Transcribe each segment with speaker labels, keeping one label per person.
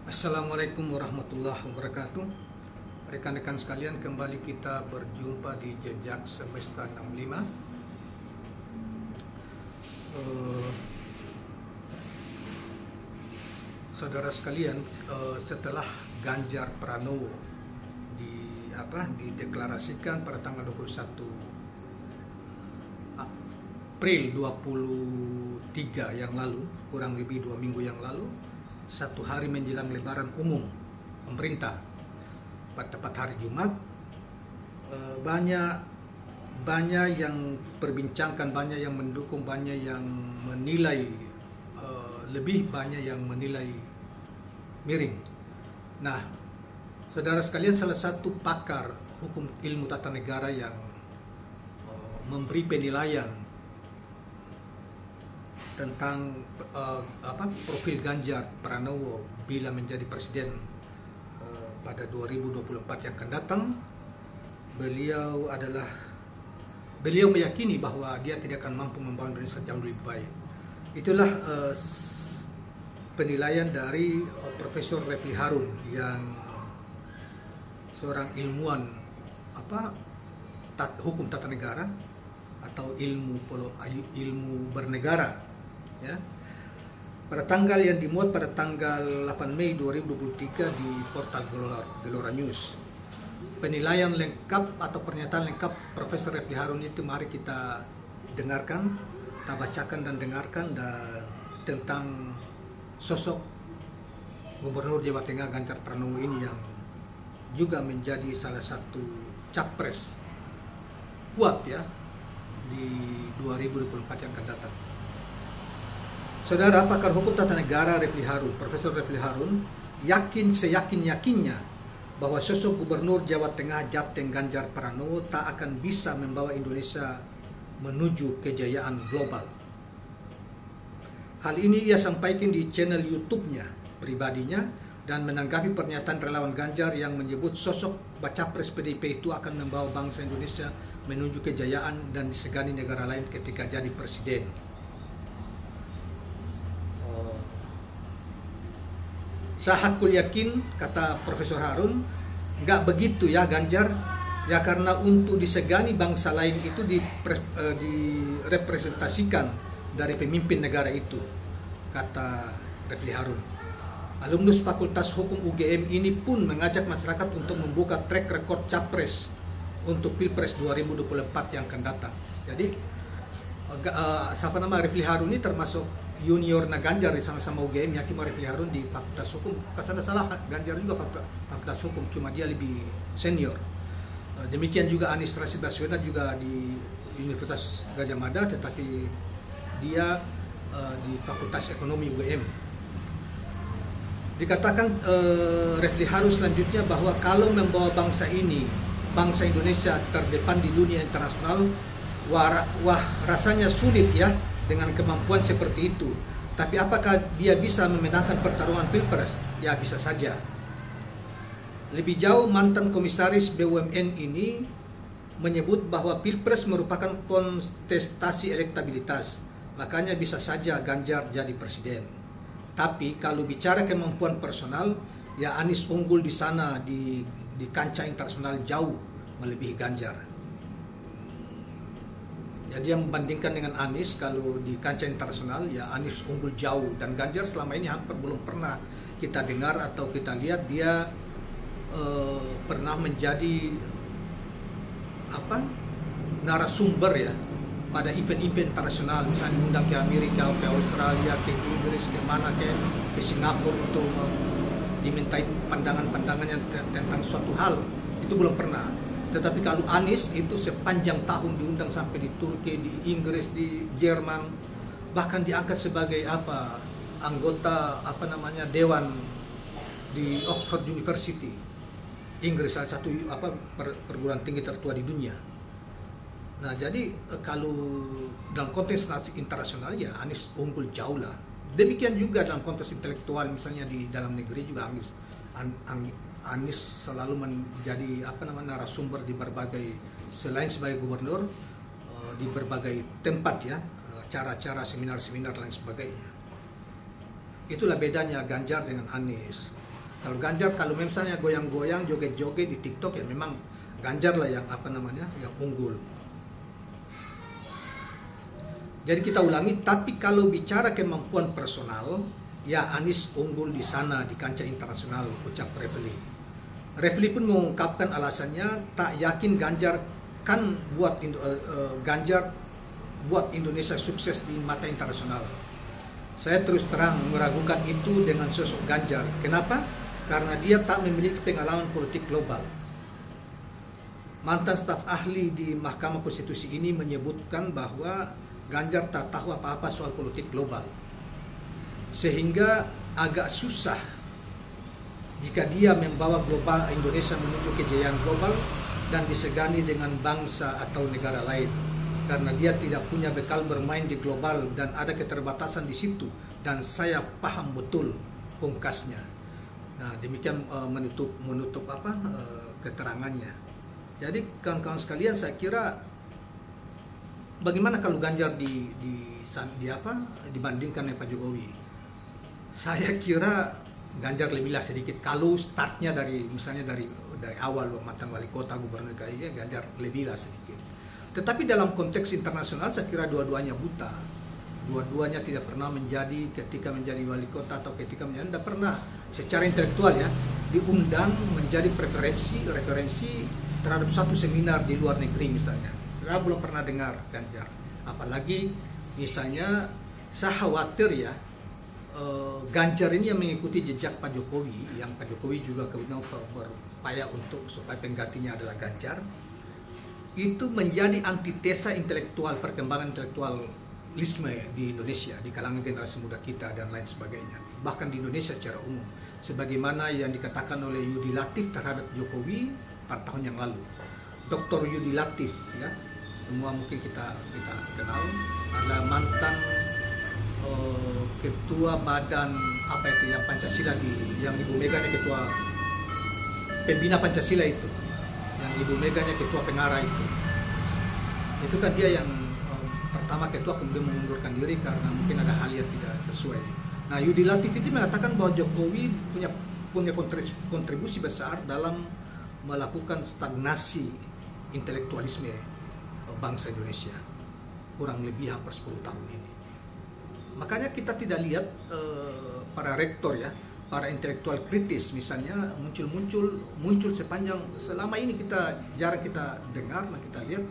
Speaker 1: Assalamualaikum warahmatullahi wabarakatuh. Rekan-rekan sekalian, kembali kita berjumpa di Jejak Semesta 65. Saudara sekalian, setelah Ganjar Pranowo dideklarasikan pada tanggal 21 April 23 yang lalu, kurang lebih 2 minggu yang lalu, satu hari menjelang lebaran umum pemerintah, tepat hari Jumat, banyak yang perbincangkan, banyak yang mendukung, banyak yang menilai, lebih banyak yang menilai miring. Nah, saudara sekalian, salah satu pakar hukum ilmu tata negara yang memberi penilaian tentang profil Ganjar Pranowo bila menjadi presiden pada 2024 yang akan datang. Beliau meyakini bahwa dia tidak akan mampu membangun Indonesia jauh lebih baik. Itulah penilaian dari Profesor Refli Harun, yang seorang ilmuwan hukum tata negara atau ilmu bernegara. Ya, pada tanggal yang dimuat pada tanggal 8 Mei 2023 di portal Gelora News. Penilaian lengkap atau pernyataan lengkap Profesor Refli Harun itu mari kita dengarkan, kita bacakan dan dengarkan, dan tentang sosok Gubernur Jawa Tengah Ganjar Pranowo ini yang juga menjadi salah satu capres kuat ya di 2024 yang akan datang. Saudara, pakar hukum tata negara Profesor Refli Harun seyakin-yakinnya bahwa sosok Gubernur Jawa Tengah Jateng Ganjar Pranowo tak akan bisa membawa Indonesia menuju kejayaan global. Hal ini ia sampaikan di channel YouTube-nya pribadinya dan menanggapi pernyataan relawan Ganjar yang menyebut sosok Bacapres PDIP itu akan membawa bangsa Indonesia menuju kejayaan dan disegani negara lain ketika jadi presiden. Saya hakul yakin, kata Profesor Harun, nggak begitu ya Ganjar, ya karena untuk disegani bangsa lain itu direpresentasikan dari pemimpin negara itu, kata Refli Harun. Alumnus Fakultas Hukum UGM ini pun mengajak masyarakat untuk membuka track record capres untuk Pilpres 2024 yang akan datang. Jadi Refli Harun ini termasuk junior Ganjar, sama-sama UGM, yakin Refli Harun di Fakultas Hukum. Kalau salah, Ganjar juga Fakultas Hukum, cuma dia lebih senior. Demikian juga Anies Rashid Baswedan juga di Universitas Gadjah Mada, tetapi dia di Fakultas Ekonomi UGM. Dikatakan Refli Harun selanjutnya bahwa kalau membawa bangsa Indonesia terdepan di dunia internasional, wah rasanya sulit ya dengan kemampuan seperti itu. Tapi apakah dia bisa memenangkan pertarungan Pilpres? Ya, bisa saja. Lebih jauh, mantan komisaris BUMN ini menyebut bahwa Pilpres merupakan kontestasi elektabilitas. Makanya bisa saja Ganjar jadi presiden. Tapi kalau bicara kemampuan personal, ya Anies unggul di sana, di kancah internasional jauh melebihi Ganjar. Jadi yang membandingkan dengan Anies, kalau di kancah internasional ya Anies unggul jauh, dan Ganjar selama ini hampir belum pernah kita dengar atau kita lihat dia pernah menjadi narasumber ya pada event-event internasional, misalnya undang ke Amerika, ke Australia, ke Inggris, ke mana, ke Singapura untuk dimintai pandangan-pandangannya tentang suatu hal, itu belum pernah. Tetapi kalau Anies itu sepanjang tahun diundang sampai di Turki, di Inggris, di Jerman, bahkan diangkat sebagai anggota dewan di Oxford University, Inggris, salah satu perguruan tinggi tertua di dunia. Nah, jadi kalau dalam konteks internasional ya Anies unggul jauh lah. Demikian juga dalam konteks intelektual, misalnya di dalam negeri juga Anies selalu menjadi narasumber di berbagai, selain sebagai gubernur, di berbagai tempat ya, acara-acara, seminar-seminar dan lain sebagainya. Itulah bedanya Ganjar dengan Anies. Kalau Ganjar, kalau misalnya goyang-goyang, joget-joget di TikTok, ya memang Ganjar lah yang yang unggul. Jadi kita ulangi, tapi kalau bicara kemampuan personal, ya Anies unggul di sana di kancah internasional, ucap Refli. Refli pun mengungkapkan alasannya tak yakin Ganjar Ganjar buat Indonesia sukses di mata internasional. Saya terus terang meragukan itu dengan sosok Ganjar. Kenapa? Karena dia tak memiliki pengalaman politik global. Mantan staf ahli di Mahkamah Konstitusi ini menyebutkan bahwa Ganjar tak tahu apa-apa soal politik global. Sehingga agak susah jika dia membawa global Indonesia menuju kejayaan global dan disegani dengan bangsa atau negara lain. Karena dia tidak punya bekal bermain di global dan ada keterbatasan di situ, dan saya paham betul, pungkasnya. Nah, demikian menutup keterangannya. Jadi kawan-kawan sekalian, saya kira bagaimana kalau Ganjar dibandingkan dengan Pak Jokowi? Saya kira Ganjar lebihlah sedikit. Kalau startnya misalnya dari awal mantan wali kota, gubernur DKI, Ganjar lebihlah sedikit. Tetapi dalam konteks internasional saya kira dua-duanya buta. Dua-duanya tidak pernah ketika menjadi wali kota atau ketika tidak pernah secara intelektual diundang menjadi referensi terhadap satu seminar di luar negeri misalnya. Saya belum pernah dengar Ganjar. Apalagi misalnya saya khawatir Ganjar ini yang mengikuti jejak Pak Jokowi, yang Pak Jokowi juga kemudian berupaya supaya penggantinya adalah Ganjar. Itu menjadi antitesa intelektual, perkembangan intelektualisme di Indonesia, di kalangan generasi muda kita dan lain sebagainya. Bahkan di Indonesia secara umum, sebagaimana yang dikatakan oleh Yudi Latif terhadap Jokowi 4 tahun yang lalu. Dr. Yudi Latif, ya, semua mungkin kita kenal, adalah mantan ketua badan yang Pancasila yang Ibu Mega ketua pembina Pancasila itu. Yang Ibu Meganya ketua pengarah itu kan dia yang pertama ketua, kemudian mengundurkan diri karena mungkin ada hal yang tidak sesuai. Nah, Yudi Latif itu mengatakan bahwa Jokowi punya kontribusi besar dalam melakukan stagnasi intelektualisme bangsa Indonesia kurang lebih hampir 10 tahun ini. Makanya kita tidak lihat para rektor para intelektual kritis misalnya muncul selama ini jarang kita dengar, kita lihat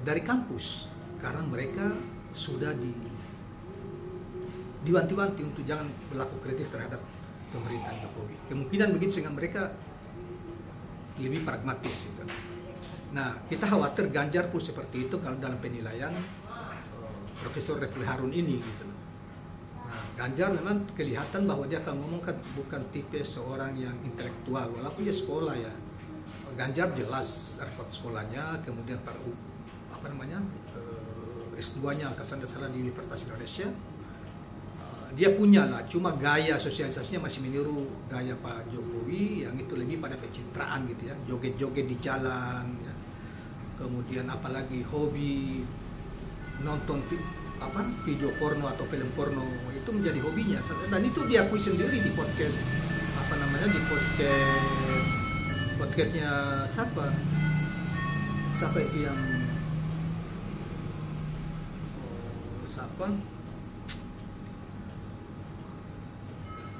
Speaker 1: dari kampus, karena mereka sudah diwanti-wanti untuk jangan berlaku kritis terhadap pemerintahan Jokowi. Kemungkinan begitu sehingga mereka lebih pragmatis gitu. Nah, kita khawatir Ganjar pun seperti itu kalau dalam penilaian Profesor Refli Harun ini gitu. Ganjar memang kelihatan bahwa dia akan ngomongkan bukan tipe seorang yang intelektual, walaupun dia sekolah ya. Ganjar jelas rekod sekolahnya, kemudian S2-nya angkatan dasar di Universitas Indonesia. Dia punya lah, cuma gaya sosialisasinya masih meniru gaya Pak Jokowi, yang itu lebih pada pencitraan gitu ya, joget-joget di jalan ya. Kemudian apalagi hobi nonton video porno atau film porno, itu menjadi hobinya, dan itu diakui sendiri di podcast podcastnya siapa itu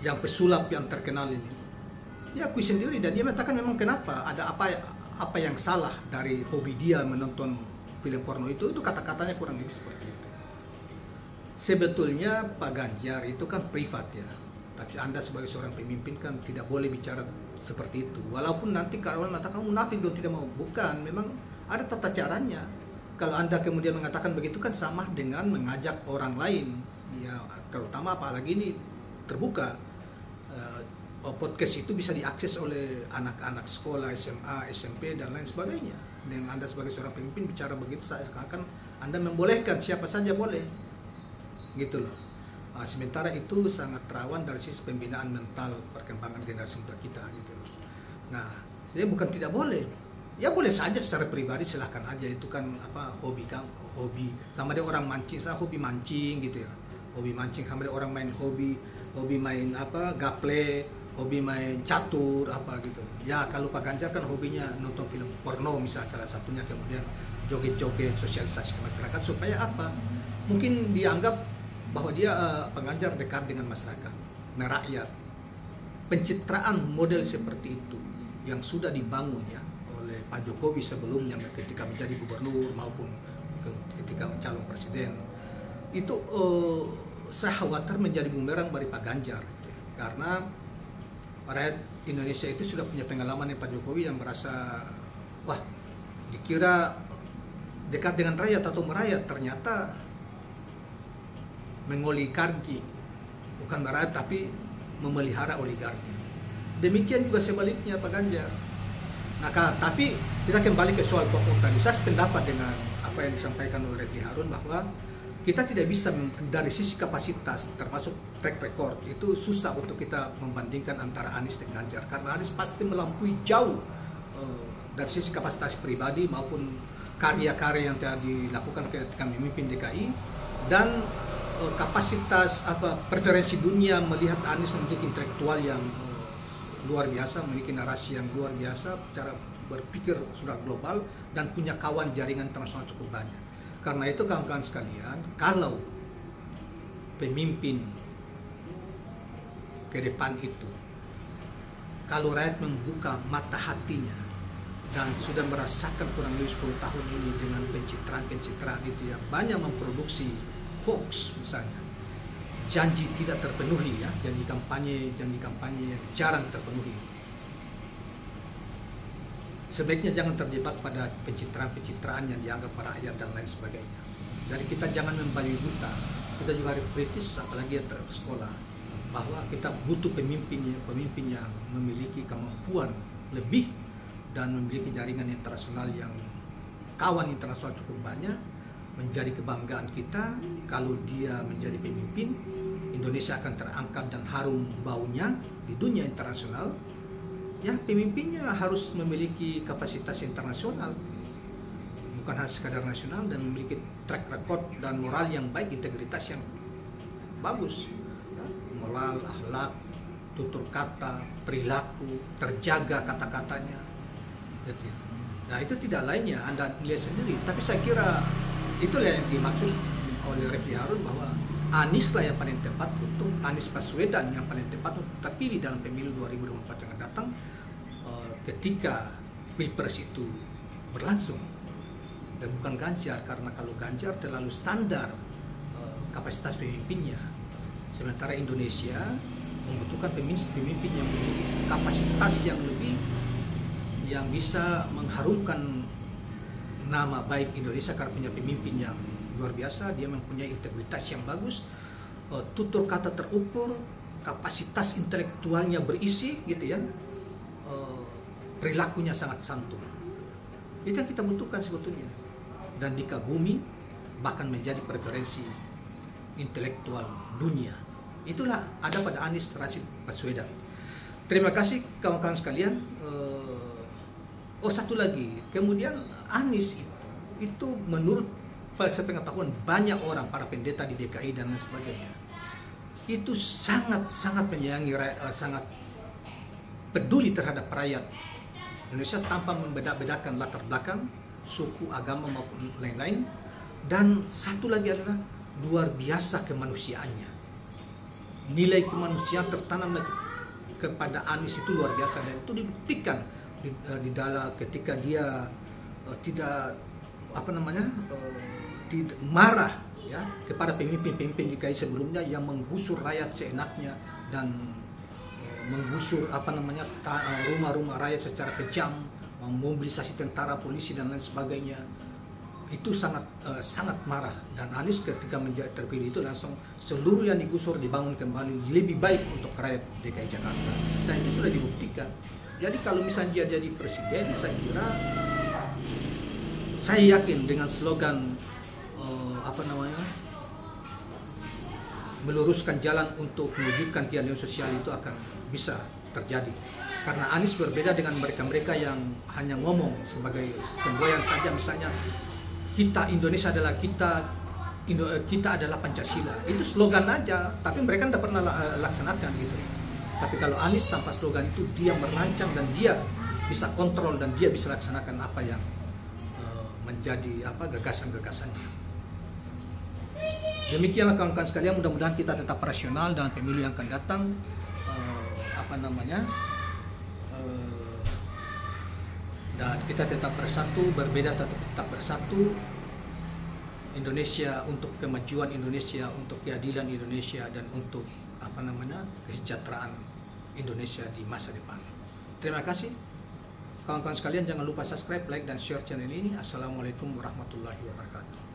Speaker 1: yang pesulap yang terkenal ini, dia akui sendiri dan dia mengatakan memang kenapa ada apa yang salah dari hobi dia menonton film porno itu kata-katanya kurang lebih seperti itu. Sebetulnya Pak Ganjar itu kan privat ya, tapi Anda sebagai seorang pemimpin kan tidak boleh bicara seperti itu. Walaupun nanti kalau mengatakan munafik dong, tidak mau, bukan, memang ada tata caranya. Kalau Anda kemudian mengatakan begitu kan sama dengan mengajak orang lain, ya terutama apalagi ini terbuka. Podcast itu bisa diakses oleh anak-anak sekolah, SMA, SMP dan lain sebagainya. Dengan Anda sebagai seorang pemimpin bicara begitu, seakan-akan Anda membolehkan siapa saja boleh, gitu loh. Sementara itu sangat rawan dari sisi pembinaan mental perkembangan generasi muda kita, gitu loh. Nah, jadi bukan tidak boleh, ya boleh saja secara pribadi, silahkan aja, itu kan hobi sama dia orang mancing, saya hobi mancing gitu ya, hobi mancing, sama dia orang main hobi main gaple, hobi main catur apa gitu. Ya kalau Pak Ganjar kan hobinya nonton film porno misalnya salah satunya, kemudian joget-joget sosialisasi ke masyarakat supaya apa? Mungkin dianggap bahwa dia Pak Ganjar dekat dengan masyarakat, merakyat. Pencitraan model seperti itu yang sudah dibangun ya oleh Pak Jokowi sebelumnya ketika menjadi gubernur maupun ketika calon presiden itu saya khawatir menjadi bumerang bagi Pak Ganjar gitu ya. Karena rakyat Indonesia itu sudah punya pengalaman dengan Pak Jokowi yang merasa wah dikira dekat dengan rakyat atau merayat, ternyata mengoligarki, bukan merayat tapi memelihara oligarki. Demikian juga sebaliknya Pak Ganjar. Nah, tapi kita kembali ke soal pokok tadi. Saya sependapat dengan apa yang disampaikan oleh Refli Harun bahwa kita tidak bisa dari sisi kapasitas termasuk track record itu susah untuk kita membandingkan antara Anies dan Ganjar karena Anies pasti melampaui jauh dari sisi kapasitas pribadi maupun karya-karya yang telah dilakukan ketika memimpin DKI dan kapasitas preferensi dunia melihat Anies memiliki intelektual yang luar biasa, memiliki narasi yang luar biasa, cara berpikir sudah global dan punya kawan jaringan internasional cukup banyak. Karena itu kawan-kawan sekalian, kalau pemimpin ke depan itu, kalau rakyat membuka mata hatinya dan sudah merasakan kurang lebih 10 tahun ini dengan pencitraan itu yang banyak memproduksi hoax misalnya, janji tidak terpenuhi ya, janji kampanye yang jarang terpenuhi. Sebaiknya jangan terjebak pada pencitraan yang dianggap rakyat dan lain sebagainya. Jadi kita jangan membabi buta. Kita juga harus kritis, apalagi yang tersekolah, bahwa kita butuh pemimpin yang memiliki kemampuan lebih dan memiliki jaringan internasional yang kawan internasional cukup banyak. Menjadi kebanggaan kita kalau dia menjadi pemimpin. Indonesia akan terangkat dan harum baunya di dunia internasional. Ya, pemimpinnya harus memiliki kapasitas internasional, bukan hanya sekadar nasional, dan memiliki track record dan moral yang baik, integritas yang bagus, moral, akhlak, tutur kata, perilaku, terjaga kata-katanya. Nah, itu tidak lainnya, Anda lihat sendiri. Tapi saya kira itulah yang dimaksud oleh Refli Harun bahwa Anies lah yang paling tepat untuk Anies Baswedan yang paling tepat untuk terpilih dalam pemilu 2024 yang akan datang ketika Pilpres itu berlangsung, dan bukan Ganjar, karena kalau Ganjar terlalu standar kapasitas pemimpinnya, sementara Indonesia membutuhkan pemimpin yang memiliki kapasitas yang lebih, yang bisa mengharumkan nama baik Indonesia karena punya pemimpin yang luar biasa. Dia mempunyai integritas yang bagus, tutur kata terukur, kapasitas intelektualnya berisi gitu ya, perilakunya sangat santun. Itu yang kita butuhkan sebetulnya, dan dikagumi bahkan menjadi preferensi intelektual dunia. Itulah ada pada Anies Rashid Baswedan. Terima kasih kawan-kawan sekalian. Satu lagi, kemudian Anies itu menurut sepengetahuan banyak orang, para pendeta di DKI dan lain sebagainya, itu sangat menyayangi rakyat, sangat peduli terhadap rakyat Indonesia tanpa membeda-bedakan latar belakang, suku, agama maupun lain-lain. Dan satu lagi adalah luar biasa kemanusiaannya. Nilai kemanusiaan tertanam kepada Anies itu luar biasa, dan itu dibuktikan di dalam ketika dia tidak tidak marah ya kepada pemimpin-pemimpin DKI sebelumnya yang menggusur rakyat seenaknya dan menggusur rumah-rumah rakyat secara kejam, memobilisasi tentara, polisi dan lain sebagainya. Itu sangat marah, dan Anies ketika menjadi terpilih itu langsung seluruh yang digusur dibangun kembali lebih baik untuk rakyat DKI Jakarta, dan itu sudah dibuktikan. Jadi kalau misalnya dia jadi presiden, saya yakin dengan slogan meluruskan jalan untuk mewujudkan keadilan sosial itu akan bisa terjadi. Karena Anies berbeda dengan mereka-mereka yang hanya ngomong sebagai semboyan saja, misalnya kita Indonesia adalah kita adalah Pancasila. Itu slogan aja, tapi mereka tidak pernah laksanakan gitu. Tapi kalau Anies tanpa slogan itu, dia merancang dan dia bisa kontrol dan dia bisa laksanakan apa yang menjadi gagasan-gagasannya. Demikianlah kawan-kawan sekalian, mudah-mudahan kita tetap rasional dalam pemilu yang akan datang. Dan kita tetap bersatu, berbeda tetap bersatu. Indonesia untuk kemajuan Indonesia, untuk keadilan Indonesia, dan untuk kesejahteraan Indonesia di masa depan. Terima kasih kawan-kawan sekalian, jangan lupa subscribe, like, dan share channel ini. Assalamualaikum warahmatullahi wabarakatuh.